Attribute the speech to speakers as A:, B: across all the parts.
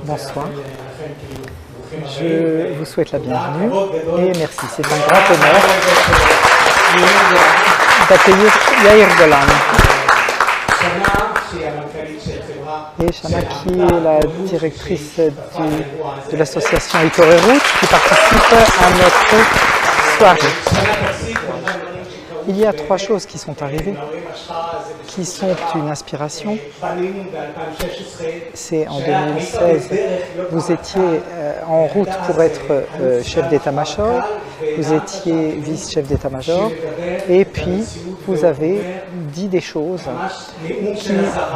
A: Bonsoir. Je vous souhaite la bienvenue et merci. C'est un grand honneur d'accueillir Yair Golan. Et Shana qui est la directrice de l'association Itorerut qui participe à notre soirée. Il y a trois choses qui sont arrivées, qui sont une inspiration. C'est en 2016, vous étiez en route pour être chef d'état-major, vous étiez vice-chef d'état-major, et puis vous avez dit des choses qui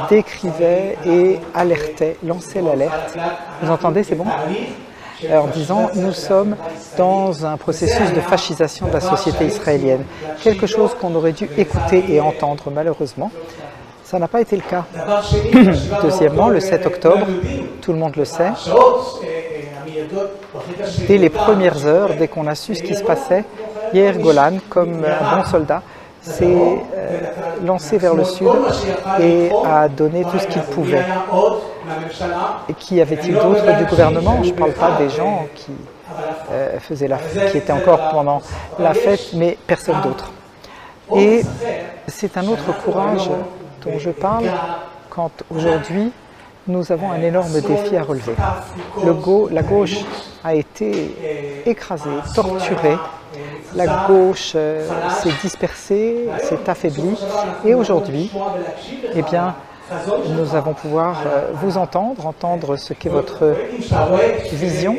A: décrivaient et alertaient, lançaient l'alerte. Vous entendez, c'est bon ? En disant, nous sommes dans un processus de fascisation de la société israélienne. Quelque chose qu'on aurait dû écouter et entendre, malheureusement. Ça n'a pas été le cas. Deuxièmement, le 7 octobre, tout le monde le sait, dès les premières heures, dès qu'on a su ce qui se passait, Yair Golan, comme un bon soldat, s'est lancé vers le sud et a donné tout ce qu'il pouvait. Et qu'y avait-il d'autre du gouvernement? Je ne parle pas des gens qui qui étaient encore pendant la fête, mais personne d'autre. Et c'est un autre courage dont je parle quand aujourd'hui nous avons un énorme défi à relever. La gauche a été écrasée, torturée. La gauche s'est dispersée, s'est affaiblie. Et aujourd'hui, eh bien, nous allons pouvoir vous entendre ce qu'est votre vision.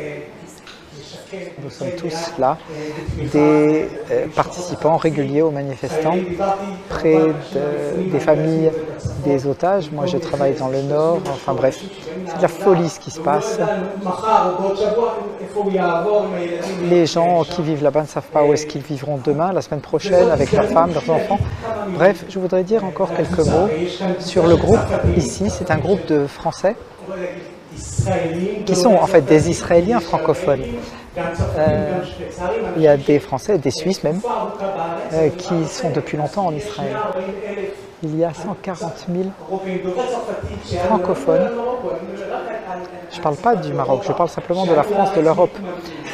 A: Nous sommes tous là, des participants réguliers aux manifestants, près des familles des otages. Moi, je travaille dans le Nord. Enfin bref, c'est de la folie ce qui se passe. Les gens qui vivent là-bas ne savent pas où est-ce qu'ils vivront demain, la semaine prochaine, avec leurs femmes, leurs enfants. Bref, je voudrais dire encore quelques mots sur le groupe ici. C'est un groupe de Français qui sont en fait des Israéliens francophones. Il y a des Français, des Suisses même, qui sont depuis longtemps en Israël. Il y a 140 000 francophones. Je ne parle pas du Maroc, je parle simplement de la France, de l'Europe,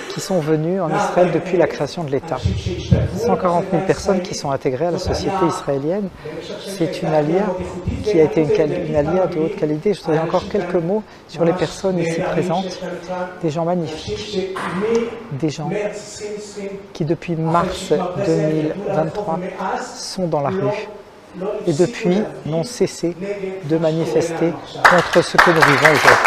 A: qui sont venus en Israël depuis la création de l'État. 140 000 personnes qui sont intégrées à la société israélienne. C'est une alia qui a été une alia de haute qualité. Je voudrais encore quelques mots sur les personnes ici présentes. Des gens magnifiques, des gens qui depuis mars 2023 sont dans la rue et depuis n'ont cessé de manifester contre ce que nous vivons aujourd'hui.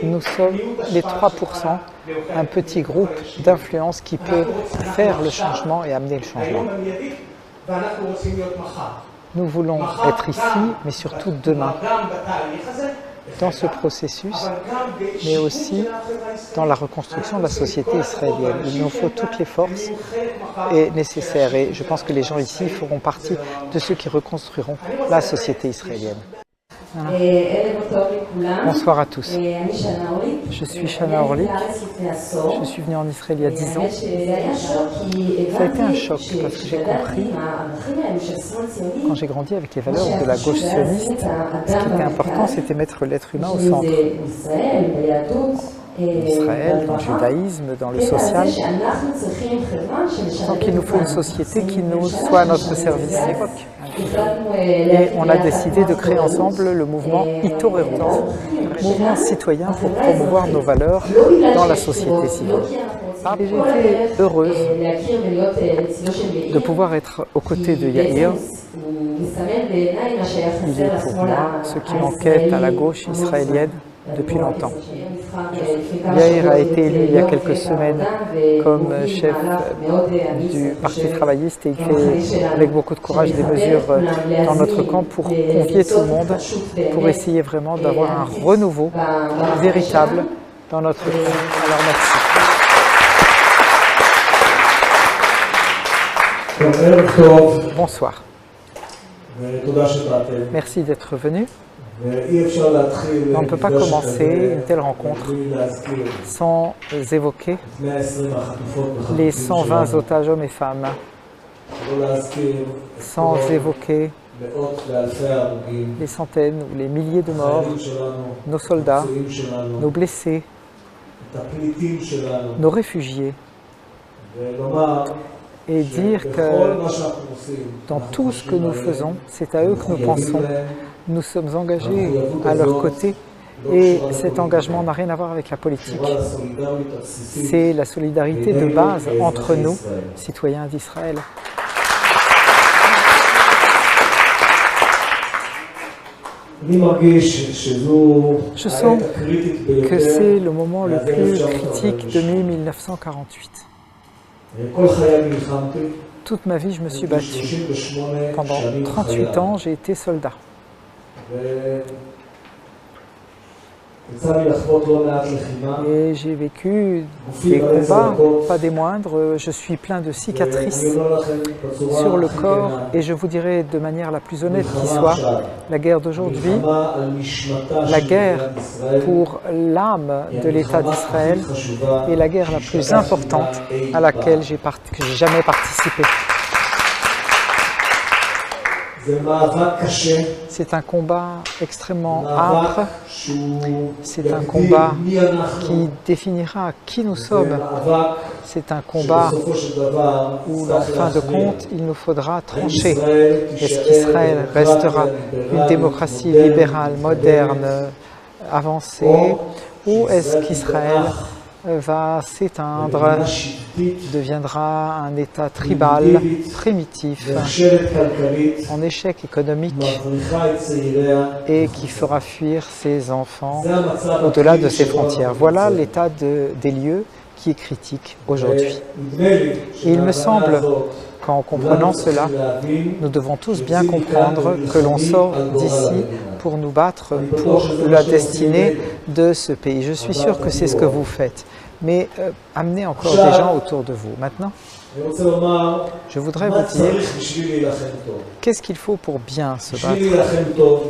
A: Nous sommes les 3%, un petit groupe d'influence qui peut faire le changement et amener le changement. Nous voulons être ici, mais surtout demain, dans ce processus, mais aussi dans la reconstruction de la société israélienne. Il nous faut toutes les forces nécessaires et je pense que les gens ici feront partie de ceux qui reconstruiront la société israélienne. Voilà. Bonsoir à tous. Je suis Shana Orlik. Je suis venue en Israël il y a 10 ans. Ça a été un choc parce que j'ai compris, quand j'ai grandi avec les valeurs de la gauche sioniste, ce qui était important, c'était mettre l'être humain au centre. Israël, dans le judaïsme, dans le social. Donc il nous faut une société qui nous soit à notre service. Et on a décidé de créer ensemble le mouvement Itorerut, mouvement citoyen pour promouvoir nos valeurs dans la société civile. Et j'ai été heureuse de pouvoir être aux côtés de Yair. Il est pour moi ce qui manquait à la gauche israélienne depuis longtemps. Yair a été élu il y a quelques semaines comme chef du Parti travailliste et il fait avec beaucoup de courage des mesures dans notre camp pour convier tout le monde, pour essayer vraiment d'avoir un renouveau véritable dans notre camp. Alors merci. Bonsoir. Merci d'être venu. On ne peut pas commencer une telle rencontre sans évoquer les 120 otages hommes et femmes, sans évoquer les centaines ou les milliers de morts, nos soldats, nos blessés, nos réfugiés, et dire que dans tout ce que nous faisons, c'est à eux que nous pensons. Nous sommes engagés à leur côté et cet engagement n'a rien à voir avec la politique. C'est la solidarité de base entre nous, citoyens d'Israël. Je sens que c'est le moment le plus critique de mai 1948. Toute ma vie, je me suis battu. Pendant 38 ans, j'ai été soldat. Et j'ai vécu des combats, pas des moindres. Je suis plein de cicatrices sur le corps et je vous dirai de manière la plus honnête qui soit, la guerre d'aujourd'hui, la guerre pour l'âme de l'État d'Israël est la guerre la plus importante à laquelle j'ai jamais participé. C'est un combat extrêmement âpre, c'est un combat qui définira qui nous sommes, c'est un combat où en fin de compte il nous faudra trancher. Est-ce qu'Israël restera une démocratie libérale, moderne, avancée, ou est-ce qu'Israël va s'éteindre, deviendra un État tribal, primitif, en échec économique et qui fera fuir ses enfants au-delà de ses frontières. Voilà l'état des lieux qui est critique aujourd'hui. Et il me semble qu'en comprenant cela, nous devons tous bien comprendre que l'on sort d'ici pour nous battre pour la destinée de ce pays. Je suis sûr que c'est ce que vous faites, mais amenez encore des gens autour de vous. Maintenant, je voudrais vous dire qu'est-ce qu'il faut pour bien se battre.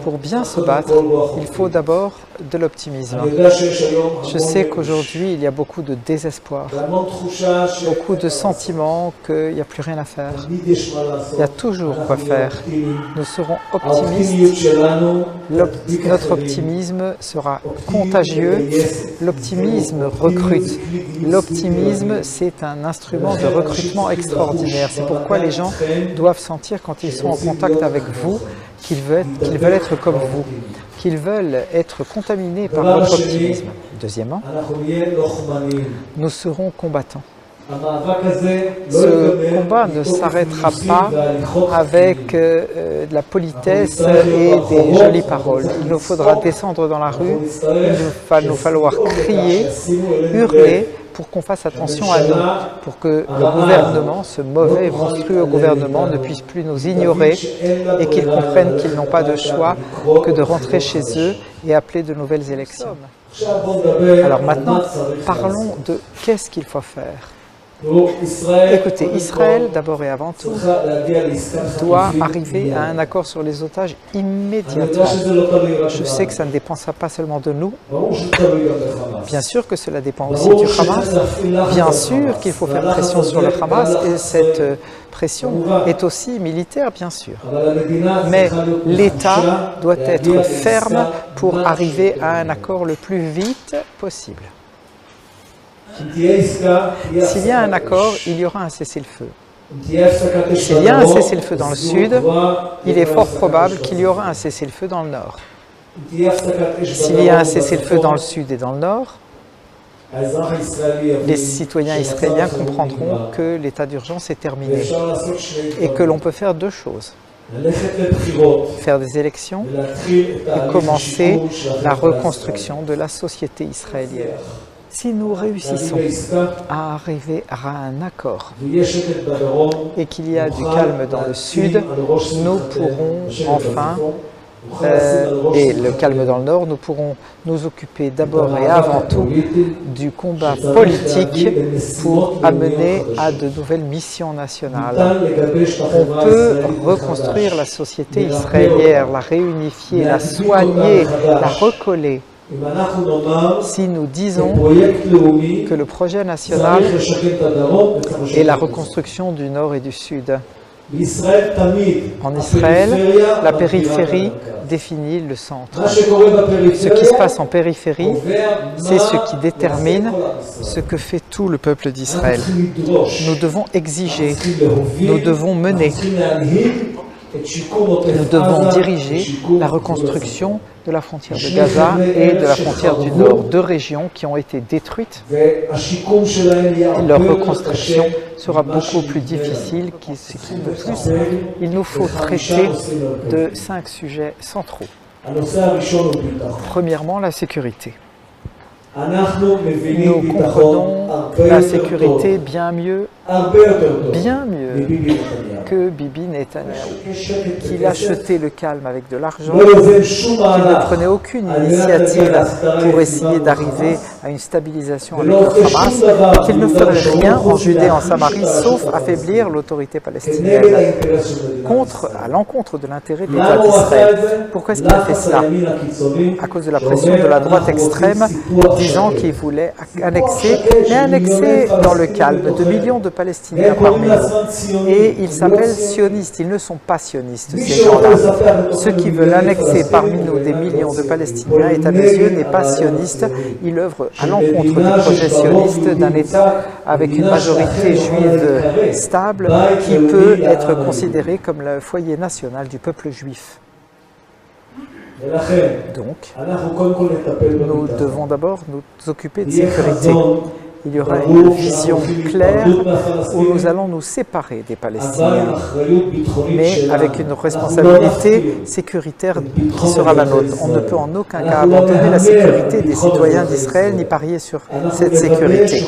A: Pour bien se battre, il faut d'abord de l'optimisme. Je sais qu'aujourd'hui, il y a beaucoup de désespoir, beaucoup de sentiments qu'il n'y a plus rien à faire. Il y a toujours quoi faire. Nous serons optimistes. Notre optimisme sera contagieux. L'optimisme recrute. L'optimisme, c'est un instrument de recrutement extraordinaire. C'est pourquoi les gens doivent sentir quand ils sont en contact avec vous qu'ils veulent être comme vous, qu'ils veulent être contaminés par votre optimisme. Deuxièmement, nous serons combattants. Ce combat ne s'arrêtera pas avec de la politesse et des jolies paroles. Il nous faudra descendre dans la rue, il va nous falloir crier, hurler, pour qu'on fasse attention à nous, pour que le gouvernement, ce mauvais et monstrueux gouvernement, ne puisse plus nous ignorer et qu'ils comprennent qu'ils n'ont pas de choix que de rentrer chez eux et appeler de nouvelles élections. Alors maintenant, parlons de qu'est-ce qu'il faut faire. Écoutez, Israël, d'abord et avant tout, doit arriver à un accord sur les otages immédiatement. Je sais que ça ne dépend pas seulement de nous. Bien sûr que cela dépend aussi du Hamas. Bien sûr qu'il faut faire pression sur le Hamas et cette pression est aussi militaire, bien sûr. Mais l'État doit être ferme pour arriver à un accord le plus vite possible. S'il y a un accord, il y aura un cessez-le-feu. S'il y a un cessez-le-feu dans le sud, il est fort probable qu'il y aura un cessez-le-feu dans le nord. S'il y a un cessez-le-feu dans le sud et dans le nord, les citoyens israéliens comprendront que l'état d'urgence est terminé et que l'on peut faire deux choses. Faire des élections et commencer la reconstruction de la société israélienne. Si nous réussissons à arriver à un accord et qu'il y a du calme dans le sud, nous pourrons enfin et le calme dans le Nord, nous pourrons nous occuper d'abord et avant tout du combat politique pour amener à de nouvelles missions nationales. On peut reconstruire la société israélienne, la réunifier, la soigner, la recoller. Si nous disons que le projet national est la reconstruction du Nord et du Sud. En Israël, la périphérie définit le centre. Ce qui se passe en périphérie, c'est ce qui détermine ce que fait tout le peuple d'Israël. Nous devons exiger, nous devons mener, nous devons diriger la reconstruction de la frontière de Gaza et de la frontière du Nord, deux régions qui ont été détruites. Et leur reconstruction sera beaucoup plus difficile. De plus, il nous faut traiter de 5 sujets centraux. Premièrement, la sécurité. Nous comprenons la sécurité bien mieux que Bibi Netanyahou, qu'il achetait le calme avec de l'argent, qu'il ne prenait aucune initiative pour essayer d'arriver à une stabilisation avec le Hamas, et qu'il ne ferait rien en Judée et en Samarie, sauf affaiblir l'autorité palestinienne, à l'encontre de l'intérêt de l'État d'Israël. Pourquoi est-ce qu'il a fait cela? À cause de la pression de la droite extrême, disant qu'il voulait annexer, mais annexer dans le calme de millions de Palestiniens parmi nous. Et ils s'appellent sionistes, ils ne sont pas sionistes, ces gens-là. Ceux qui veulent annexer parmi nous des millions de Palestiniens, est à mes yeux, n'est pas sioniste. Il œuvre à l'encontre du projet sioniste d'un État avec une majorité juive stable qui peut être considéré comme le foyer national du peuple juif. Donc, nous devons d'abord nous occuper de sécurité. Il y aura une vision claire où nous allons nous séparer des Palestiniens, mais avec une responsabilité sécuritaire qui sera la nôtre. On ne peut en aucun cas abandonner la sécurité des citoyens d'Israël ni parier sur cette sécurité.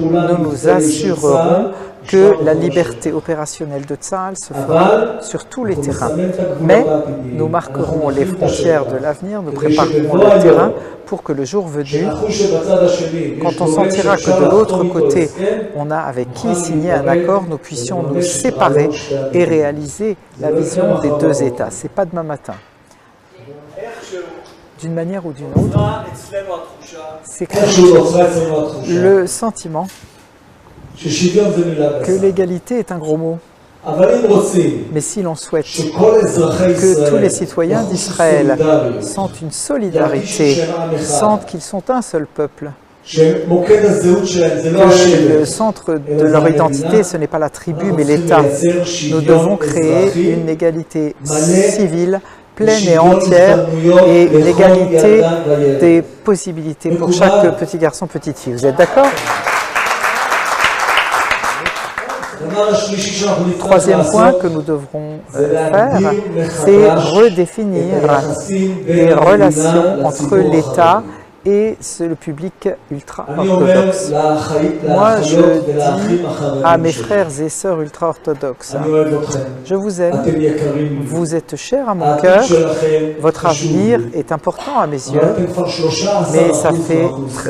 A: Nous nous assurerons que la liberté opérationnelle de Tzahal se fera sur tous les terrains. Mais nous marquerons les frontières de l'avenir, nous préparerons le terrain pour que le jour venu, quand on sentira que de l'autre côté, on a avec qui signer un accord, nous puissions nous séparer et réaliser la vision des deux États. Ce n'est pas demain matin. D'une manière ou d'une autre, c'est le sentiment que l'égalité est un gros mot. Mais si l'on souhaite que tous les citoyens d'Israël sentent une solidarité, sentent qu'ils sont un seul peuple, que le centre de leur identité, ce n'est pas la tribu, mais l'État, nous devons créer une égalité civile, pleine et entière, et une égalité des possibilités pour chaque petit garçon, petite fille. Vous êtes d'accord ? Troisième point que nous devrons faire, c'est redéfinir les relations entre l'État et le public ultra-orthodoxe. Moi, je dis à mes frères et sœurs ultra-orthodoxes, je vous aime, vous êtes chers à mon cœur, votre avenir est important à mes yeux, mais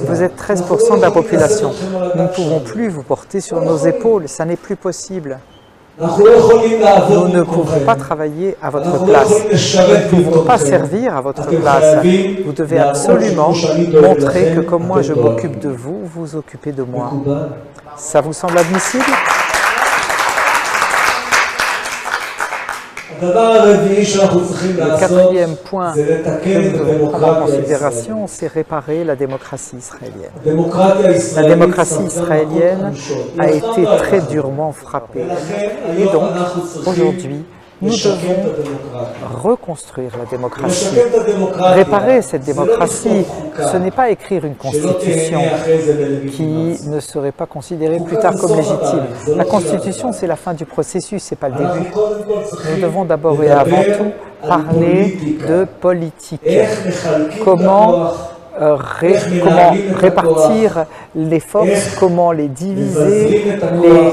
A: vous êtes 13% de la population. Nous ne pouvons plus vous porter sur nos épaules, ça n'est plus possible. Nous ne pouvons pas travailler à votre place. Nous ne pouvons pas servir à votre place. Vous devez absolument montrer que comme moi je m'occupe de vous, vous vous occupez de moi. Ça vous semble admissible ? Le quatrième point que nous devons prendre en considération, c'est réparer la démocratie israélienne. La démocratie israélienne a été très durement frappée. Et donc, aujourd'hui, nous devons reconstruire la démocratie. Réparer cette démocratie, ce n'est pas écrire une constitution qui ne serait pas considérée plus tard comme légitime. La constitution, c'est la fin du processus, ce n'est pas le début. Nous devons d'abord et avant tout parler de politique. Comment comment répartir les forces, comment les diviser, les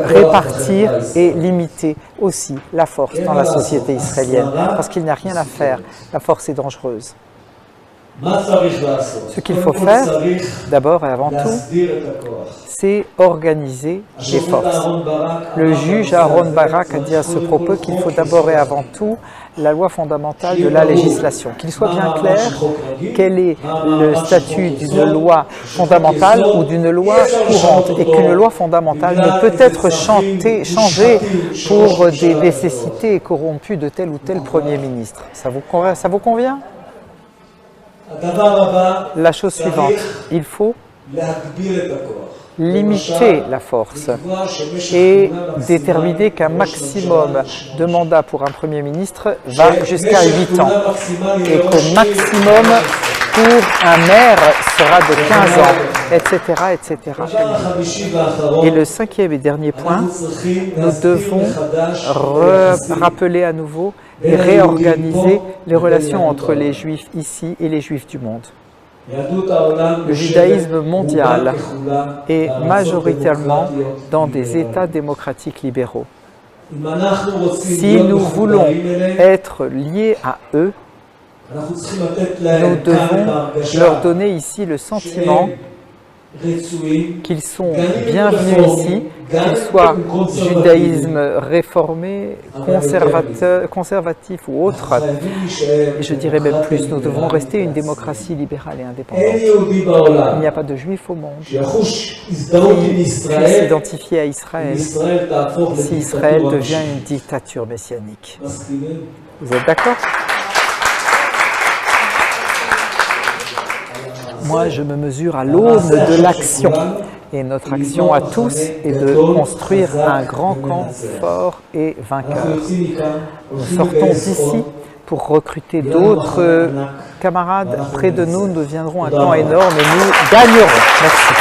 A: répartir et limiter aussi la force dans la société israélienne. Parce qu'il n'y a rien à faire, la force est dangereuse. Ce qu'il faut faire, d'abord et avant tout, c'est organiser les forces. Le juge Aaron Barak a dit à ce propos qu'il faut d'abord et avant tout la loi fondamentale de la législation. Qu'il soit bien clair quel est le statut d'une loi fondamentale ou d'une loi courante et qu'une loi fondamentale ne peut être changée pour des nécessités corrompues de tel ou tel Premier ministre. Ça vous convient ? La chose suivante, il faut limiter la force et déterminer qu'un maximum de mandats pour un Premier ministre va jusqu'à 8 ans et qu'au maximum pour un maire sera de 15 ans, etc., etc. Et le cinquième et dernier point, nous devons rappeler à nouveau et réorganiser les relations entre les Juifs ici et les Juifs du monde. Le judaïsme mondial est majoritairement dans des États démocratiques libéraux. Si nous voulons être liés à eux, nous devons leur donner ici le sentiment qu'ils sont bienvenus ici, qu'ils soient judaïsme réformé, conservatif ou autre. Et je dirais même plus, nous devons rester une démocratie libérale et indépendante. Il n'y a pas de juifs au monde qui puisse s'identifier à Israël si Israël devient une dictature messianique. Vous êtes d'accord ? Moi, je me mesure à l'aune de l'action. Et notre action à tous est de construire un grand camp fort et vainqueur. Nous sortons d'ici pour recruter d'autres camarades. Près de nous, nous deviendrons un camp énorme et nous gagnerons. Merci.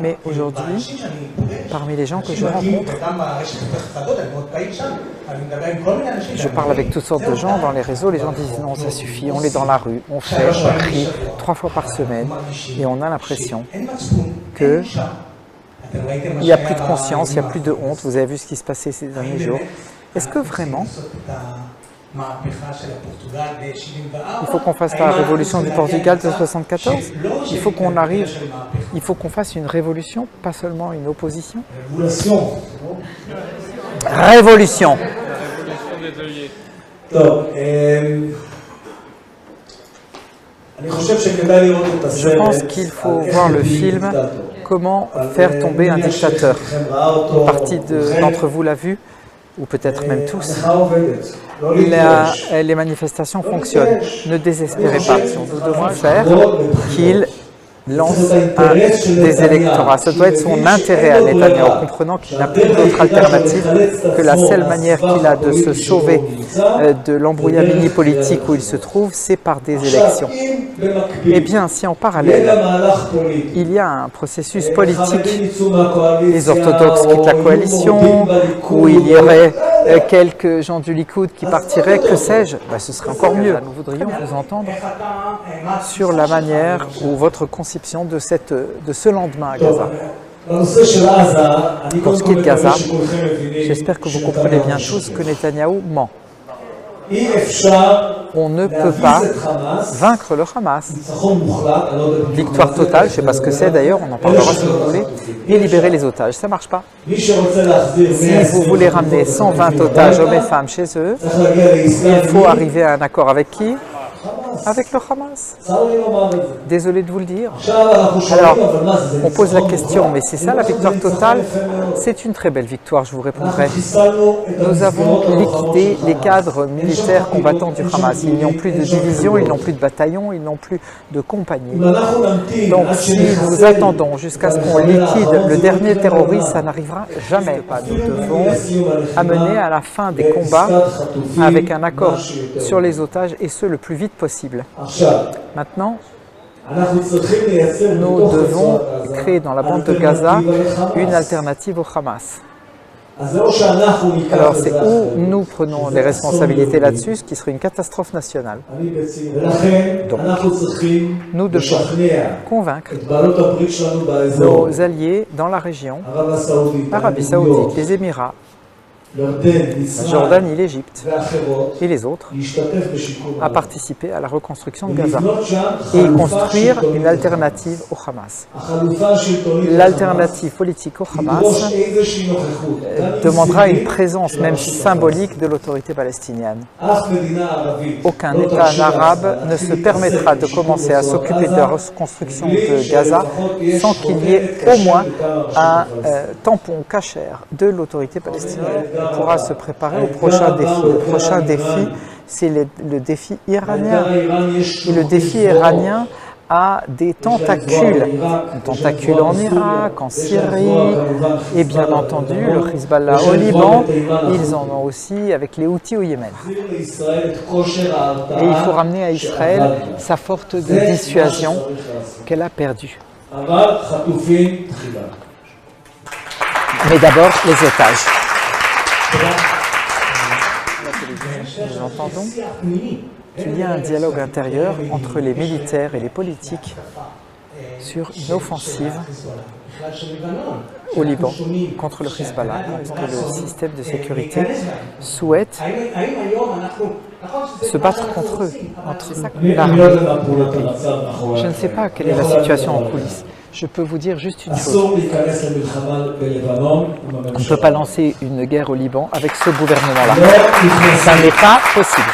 A: Mais aujourd'hui, parmi les gens que je rencontre, je parle avec toutes sortes de gens dans les réseaux, les gens disent non, ça suffit, on est dans la rue, on fait, on crie 3 fois par semaine et on a l'impression qu'il n'y a plus de conscience, il n'y a plus de honte. Vous avez vu ce qui se passait ces derniers jours. Est-ce que vraiment il faut qu'on fasse la révolution du Portugal de 1974. Il faut qu'on fasse une révolution, pas seulement une opposition. Révolution. Je pense qu'il faut voir le film « Comment faire tomber un dictateur ». Une partie d'entre vous l'a vu, ou peut-être même tous. Les manifestations fonctionnent. Ne désespérez pas. Nous devons faire qu'il lance des électorats. Ce doit être son intérêt à Netanyahou, comprenant qu'il n'a plus d'autre alternative que la seule manière qu'il a de se sauver de l'embrouillamini politique où il se trouve, c'est par des élections. Eh bien, si en parallèle, il y a un processus politique, les orthodoxes quittent la coalition, où il y aurait quelques gens du Likoud qui partiraient, que sais-je, ce serait encore mieux. Nous voudrions vous entendre sur la manière ou votre conception de ce lendemain à Gaza. Pour ce qui est de Gaza, j'espère que vous comprenez bien tous que Netanyahou ment. On ne peut pas vaincre le Hamas. Victoire totale, je ne sais pas ce que c'est d'ailleurs, on en parlera si vous voulez, et libérer les otages, ça ne marche pas. Si vous voulez ramener 120 otages, hommes et femmes, chez eux, il faut arriver à un accord avec qui ? Avec le Hamas. Désolé de vous le dire. Alors, on pose la question, mais c'est ça la victoire totale? C'est une très belle victoire, je vous répondrai. Nous avons liquidé les cadres militaires combattants du Hamas. Ils n'ont plus de division, ils n'ont plus de bataillon, ils n'ont plus de compagnie. Donc, si nous attendons jusqu'à ce qu'on liquide le dernier terroriste, ça n'arrivera jamais. Nous devons amener à la fin des combats avec un accord sur les otages et ce le plus vite possible. Maintenant, nous devons créer dans la bande de Gaza une alternative au Hamas. Alors c'est où nous prenons les responsabilités là-dessus, ce qui serait une catastrophe nationale. Donc, nous devons convaincre nos alliés dans la région, l'Arabie Saoudite, les Émirats, la Jordanie, l'Égypte et les autres, à participer à la reconstruction de Gaza et construire une alternative au Hamas. L'alternative politique au Hamas demandera une présence même symbolique de l'autorité palestinienne. Aucun État arabe ne se permettra de commencer à s'occuper de la reconstruction de Gaza sans qu'il y ait au moins un tampon cachère de l'autorité palestinienne. On pourra se préparer au prochain défi. Le prochain défi, c'est le défi iranien. Et le défi iranien a des tentacules. Des tentacules en Irak, en Syrie, et bien entendu le Hezbollah au Liban. Ils en ont aussi avec les Houthis au Yémen. Et il faut ramener à Israël sa force de dissuasion qu'elle a perdue. Mais d'abord, les otages. Nous entendons qu'il y a un dialogue intérieur entre les militaires et les politiques sur une offensive au Liban contre le Hezbollah, parce que le système de sécurité souhaite se battre contre eux, entre l'armée et le pays. Je ne sais pas quelle est la situation en coulisses. Je peux vous dire juste une chose. On ne peut pas lancer une guerre au Liban avec ce gouvernement-là. Ça n'est pas possible.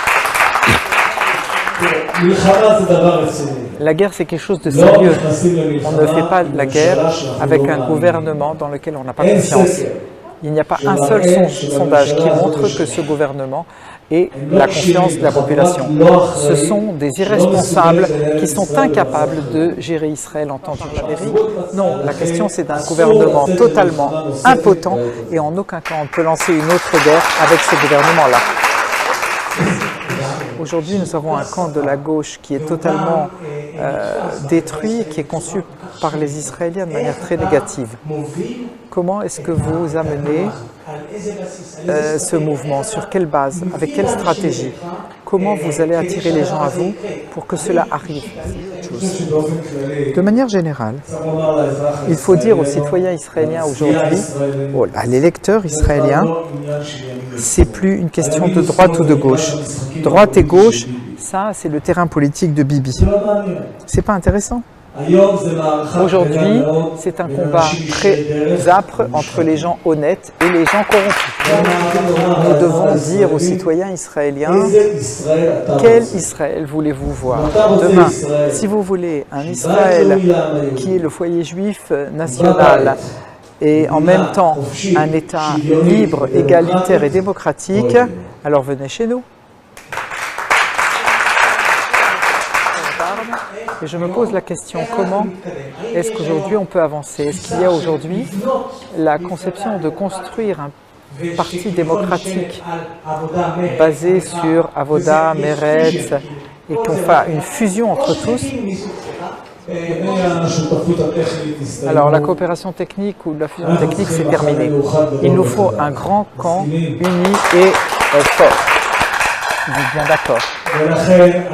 A: La guerre, c'est quelque chose de sérieux. On ne fait pas la guerre avec un gouvernement dans lequel on n'a pas confiance. Il n'y a pas un seul sondage qui montre que ce gouvernement ait la confiance de la population. Ce sont des irresponsables qui sont incapables de gérer Israël en temps d'Amérique. Non, la question c'est d'un gouvernement totalement impotent et en aucun cas on peut lancer une autre guerre avec ce gouvernement-là. Aujourd'hui, nous avons un camp de la gauche qui est totalement détruit, qui est conçu par les Israéliens de manière très négative. Comment est-ce que vous amenez ce mouvement? Sur quelle base? Avec quelle stratégie? Comment vous allez attirer les gens à vous pour que cela arrive? De manière générale, il faut dire aux citoyens israéliens aujourd'hui, à l'électeur israélien, c'est plus une question de droite ou de gauche. Droite et gauche, ça c'est le terrain politique de Bibi. C'est pas intéressant. Aujourd'hui, c'est un combat très âpre entre les gens honnêtes et les gens corrompus. Nous devons dire aux citoyens israéliens, quel Israël voulez-vous voir demain? Si vous voulez un Israël qui est le foyer juif national et en même temps un État libre, égalitaire et démocratique, alors venez chez nous. Et je me pose la question, comment est-ce qu'aujourd'hui on peut avancer? Est-ce qu'il y a aujourd'hui la conception de construire un parti démocratique basé sur Avoda, Meretz, et qu'on fasse une fusion entre tous? Alors la coopération technique ou la fusion technique, c'est terminé. Il nous faut un grand camp uni et fort. Vous êtes bien d'accord.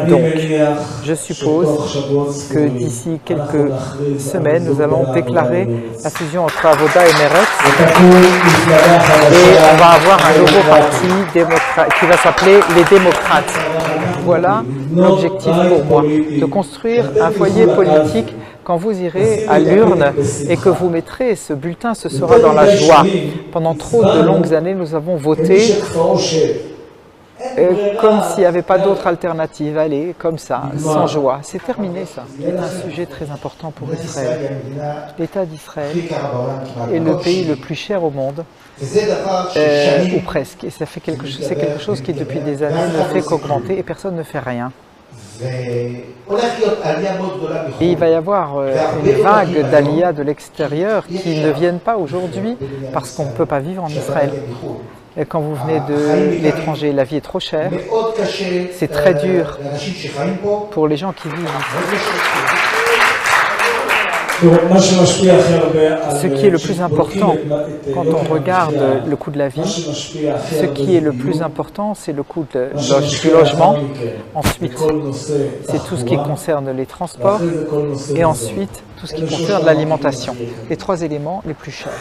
A: Donc, je suppose que d'ici quelques semaines, nous allons déclarer la fusion entre Avoda et Meretz. Et on va avoir un nouveau parti qui va s'appeler les démocrates. Voilà l'objectif pour moi, de construire un foyer politique. Quand vous irez à l'urne et que vous mettrez ce bulletin, ce sera dans la joie. Pendant trop de longues années, nous avons voté comme s'il n'y avait pas d'autre alternative, allez, comme ça, sans joie. C'est terminé ça. C'est un sujet très important pour Israël. L'État d'Israël est le pays le plus cher au monde, ou presque. Et ça fait c'est quelque chose qui depuis des années ne fait qu'augmenter et personne ne fait rien. Et il va y avoir une vague d'Aliyah de l'extérieur qui ne viennent pas aujourd'hui parce qu'on ne peut pas vivre en Israël. Et quand vous venez de l'étranger, la vie est trop chère, c'est très dur pour les gens qui vivent ici. Ce qui est le plus important quand on regarde le coût de la vie, ce qui est le plus important, c'est le coût du logement. Ensuite, c'est tout ce qui concerne les transports. Et ensuite, tout ce qui concerne l'alimentation. Les 3 éléments les plus chers.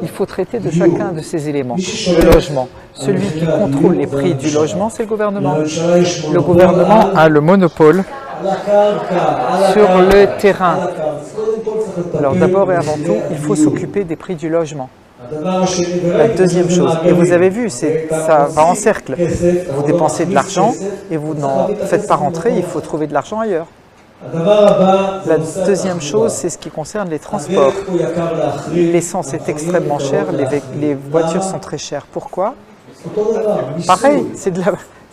A: Il faut traiter de chacun de ces éléments. Le logement. Celui qui contrôle les prix du logement, c'est le gouvernement. Le gouvernement a le monopole sur le terrain. Alors d'abord et avant tout, il faut s'occuper des prix du logement. La deuxième chose, et vous avez vu, ça va en cercle. Vous dépensez de l'argent et vous n'en faites pas rentrer, il faut trouver de l'argent ailleurs. La deuxième chose, c'est ce qui concerne les transports. L'essence est extrêmement chère, les voitures sont très chères. Pourquoi? Pareil,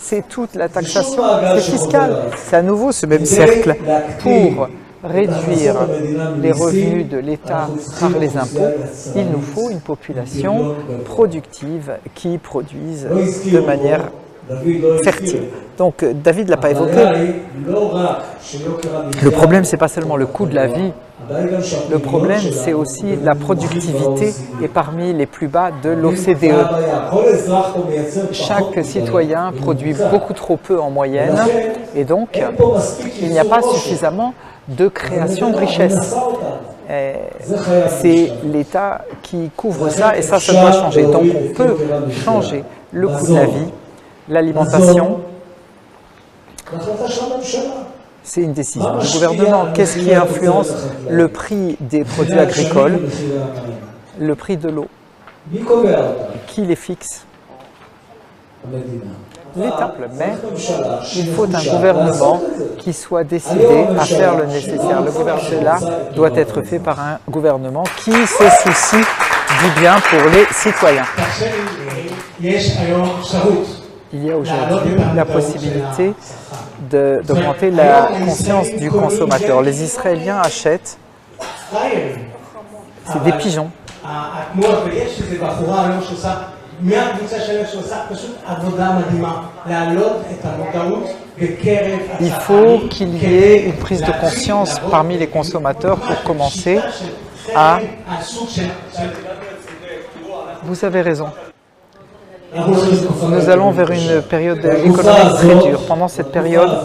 A: c'est toute la taxation, c'est fiscal. C'est à nouveau ce même cercle. Pour réduire les revenus de l'État par les impôts, il nous faut une population productive qui produise de manière fertile. Donc David ne l'a pas évoqué. Le problème, ce n'est pas seulement le coût de la vie. Le problème, c'est aussi la productivité est parmi les plus bas de l'OCDE. Chaque citoyen produit beaucoup trop peu en moyenne et donc il n'y a pas suffisamment de création de richesse. C'est l'État qui couvre ça et ça doit changer. Donc on peut changer le coût de la vie, l'alimentation. C'est une décision du gouvernement. Qu'est-ce qui influence le prix des produits agricoles? Le prix de l'eau. Qui les fixe? L'État. Mais il faut un gouvernement qui soit décidé à faire le nécessaire. Le gouvernement doit être fait par un gouvernement qui se soucie du bien pour les citoyens. Il y a aujourd'hui la possibilité d'augmenter la conscience du consommateur. Les Israéliens achètent, c'est des pigeons. Il faut qu'il y ait une prise de conscience parmi les consommateurs pour commencer à... Vous avez raison. Nous allons vers une période économique très dure. Pendant cette période,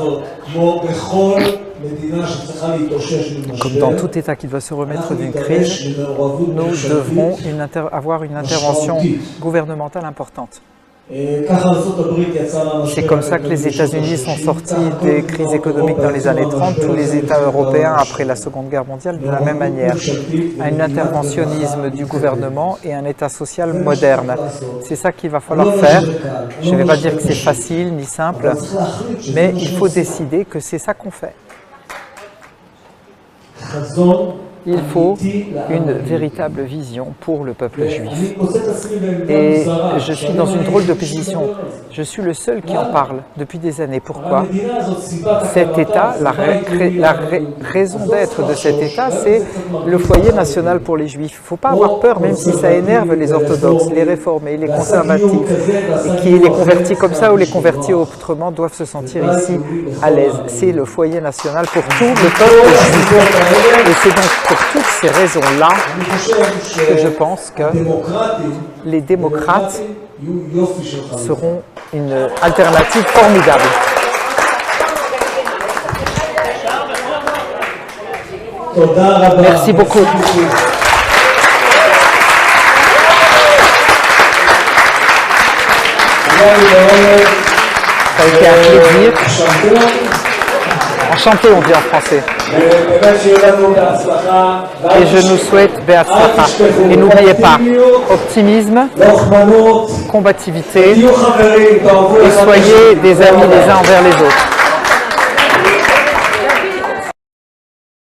A: comme dans tout État qui doit se remettre d'une crise, nous devrons avoir une intervention gouvernementale importante. C'est comme ça que les États-Unis sont sortis des crises économiques dans les années 30, tous les États européens après la Seconde Guerre mondiale de la même manière. Un interventionnisme du gouvernement et un État social moderne. C'est ça qu'il va falloir faire. Je ne vais pas dire que c'est facile ni simple, mais il faut décider que c'est ça qu'on fait. Il faut une véritable vision pour le peuple juif. Et je suis dans une drôle de position. Je suis le seul qui en parle depuis des années. Pourquoi? Cet État, la raison d'être de cet État, c'est le foyer national pour les Juifs. Il ne faut pas avoir peur, même si ça énerve les orthodoxes, les réformés, les conservatifs, et qui les convertis comme ça ou les convertis autrement doivent se sentir ici à l'aise. C'est le foyer national pour tout le peuple juif. Et c'est donc pour toutes ces raisons-là que je pense que les démocrates seront une alternative formidable. Merci beaucoup. Ça a été un plaisir. Enchanté, on dit en français. Et je nous souhaite Be'atzlacha. Et n'oubliez pas, optimisme, combativité, et soyez des amis les uns envers les autres.